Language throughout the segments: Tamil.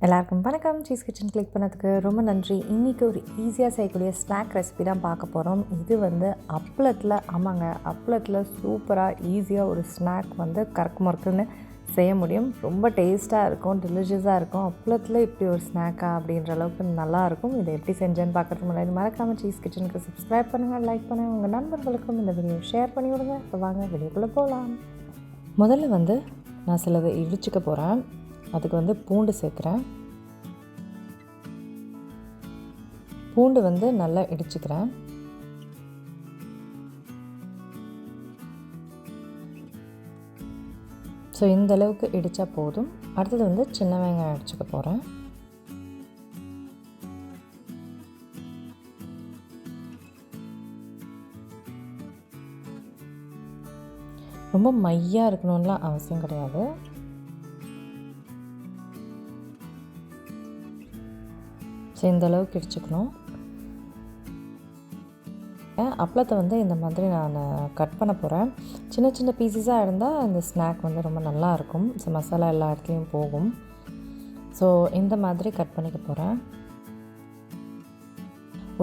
எல்லாருக்கும் வணக்கம். சீஸ் கிச்சன் கிளிக் பண்ணதுக்கு ரொம்ப நன்றி. இன்றைக்கி ஒரு ஈஸியாக செய்யக்கூடிய ஸ்நாக் ரெசிபி தான் பார்க்க போகிறோம். இது அப்பளத்தில், ஆமாங்க, அப்பளத்தில் சூப்பராக ஈஸியாக ஒரு ஸ்நாக் கறக்கு முறக்குன்னு செய்ய முடியும். ரொம்ப டேஸ்ட்டாக இருக்கும், டெலிஷியஸாக இருக்கும். அப்பளத்தில் இப்படி ஒரு ஸ்நாக்கா அப்படின்ற அளவுக்கு நல்லாயிருக்கும். இதை எப்படி செஞ்சேன்னு பார்க்குறதுக்கு முன்னாடி மறக்காமல் சீஸ் கிச்சனுக்கு சப்ஸ்கிரைப் பண்ணுங்கள், லைக் பண்ணுங்கள், உங்கள் நண்பர்களுக்கும் இந்த வீடியோ ஷேர் பண்ணி விடுங்க. இப்போ வாங்க வீடியோக்குள்ளே போகலாம். முதல்ல நான் சிலதை இடிச்சுக்க போகிறேன். அதுக்கு பூண்டு சேர்க்குறேன். பூண்டு நல்லா இடிச்சுக்கிறேன். ஸோ இந்த அளவுக்கு இடித்தா போதும். அடுத்தது சின்ன வெங்காயம் இடிச்சுக்க போகிறேன். ரொம்ப மையாக இருக்கணும்லாம் அவசியம் கிடையாது. ஸோ இந்த அளவுக்கு இடிச்சுக்கணும். அப்பளத்தை இந்த மாதிரி நான் கட் பண்ண போகிறேன். சின்ன சின்ன பீசஸாக இருந்தால் இந்த ஸ்நாக் ரொம்ப நல்லாயிருக்கும். ஸோ மசாலா எல்லா இடத்துலையும் போகும். ஸோ இந்த மாதிரி கட் பண்ணிக்க போகிறேன்.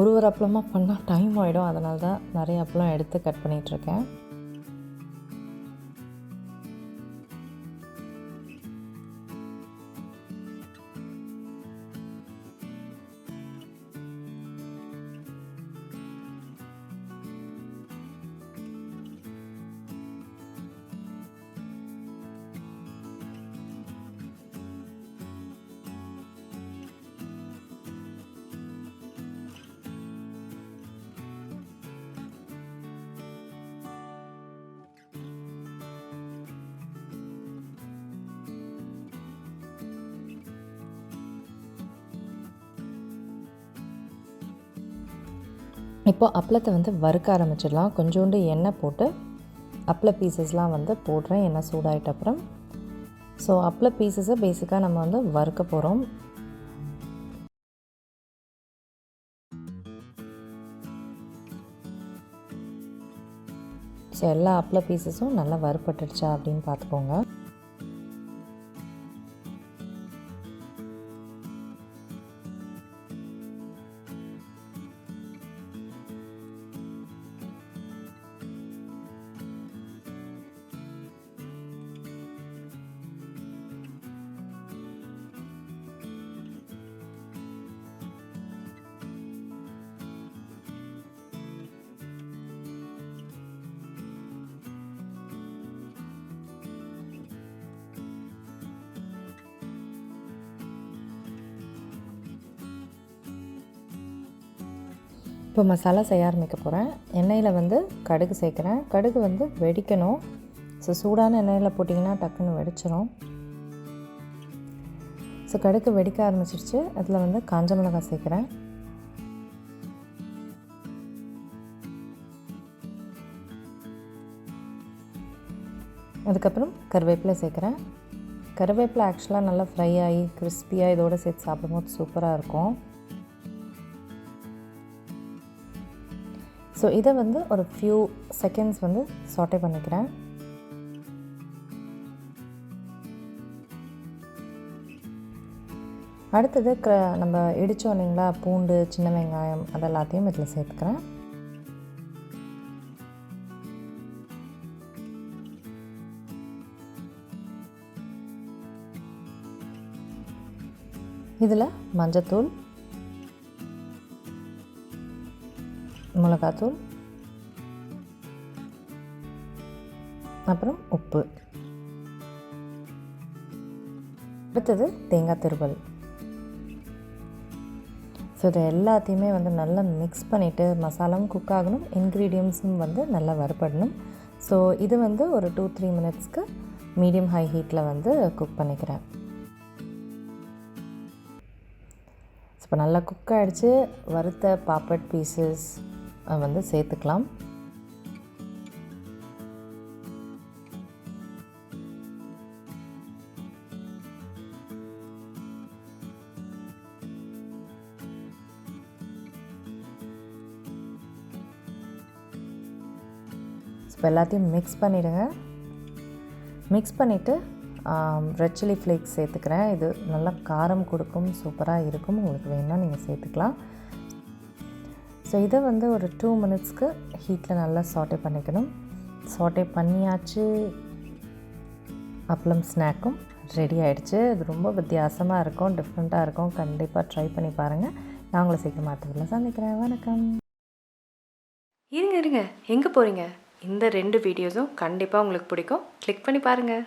ஒரு அப்பளமாக பண்ணால் டைம் ஆகிடும். அதனால தான் நிறைய அப்பளம் எடுத்து கட் பண்ணிகிட்ருக்கேன். இப்போ அப்பளத்தை வறுக்க ஆரம்பிச்சிடலாம். கொஞ்சோண்டு எண்ணெய் போட்டு அப்பள பீசஸ்லாம் போடுறேன். எண்ணெய் சூடாயிட்ட அப்புறம் ஸோ அப்பள பீசஸை பேசிக்காக நம்ம வறுக்க போகிறோம். ஸோ எல்லா அப்பள பீசஸும் நல்லா வறுப்பட்டுடுச்சா அப்படின்னு பார்த்துக்கோங்க. இப்போ மசாலா செய்ய ஆரம்பிக்க போகிறேன். எண்ணெயில் கடுகு சேர்க்குறேன். கடுகு வெடிக்கணும். ஸோ சூடான எண்ணெயில் போட்டிங்கன்னா டக்குன்னு வெடிச்சிடும். ஸோ கடுகு வெடிக்க ஆரம்பிச்சிருச்சு. அதில் காஞ்ச மிளகாய் சேர்க்குறேன். அதுக்கப்புறம் கருவேப்பிலை சேர்க்குறேன். கருவேப்பிலை ஆக்சுவலாக நல்லா ஃப்ரை ஆகி கிறிஸ்பியாக இதோடு சேர்த்து சாப்பிடும்போது சூப்பராக இருக்கும். ஸோ இதை ஒரு ஃபியூ செகண்ட்ஸ் சாட்டே பண்ணிக்கிறேன். அடுத்தது நம்ம இடித்தோம் இல்லைங்களா, பூண்டு, சின்ன வெங்காயம், அதெல்லாத்தையும் இதில் சேர்த்துக்கிறேன். இதில் மஞ்சத்தூள், மிளகாத்தூள், அப்புறம் உப்பு. அடுத்தது தேங்காய் துருவல். ஸோ இதை எல்லாத்தையுமே நல்லா மிக்ஸ் பண்ணிவிட்டு மசாலாவும் குக் ஆகணும், இன்க்ரீடியன்ஸும் நல்லா வறுபடணும். ஸோ இது ஒரு 2-3 மினிட்ஸ்க்கு மீடியம் ஹை ஹீட்டில் குக் பண்ணிக்கிறேன். இப்போ நல்லா குக் ஆகிடுச்சு. வறுத்த பாப்பட் பீசஸ் சேர்த்துக்கலாம். இப்போ எல்லாத்தையும் மிக்ஸ் பண்ணிவிடுங்க. மிக்ஸ் பண்ணிவிட்டு ரெட் சில்லி ஃப்ளேக்ஸ் சேர்த்துக்கிறேன். இது நல்லா காரம் கொடுக்கும், சூப்பராக இருக்கும். உங்களுக்கு வேணும்னா நீங்கள் சேர்த்துக்கலாம். ஸோ இதை வந்து ஒரு 2 மினிட்ஸ்க்கு ஹீட்டில் நல்லா சாட்டே பண்ணிக்கணும். சாட்டே பண்ணியாச்சு. அப்பளம் ஸ்நாக்கும் ரெடி ஆகிடுச்சு. இது ரொம்ப வித்தியாசமாக இருக்கும், டிஃப்ரெண்ட்டாக இருக்கும். கண்டிப்பாக ட்ரை பண்ணி பாருங்கள். நான் உங்களை சீக்கிரம் மாற்றத்தில் சந்திக்கிறேன். வணக்கம். இருங்க எங்கே போகிறீங்க? இந்த 2 வீடியோஸும் கண்டிப்பாக உங்களுக்கு பிடிக்கும். கிளிக் பண்ணி பாருங்கள்.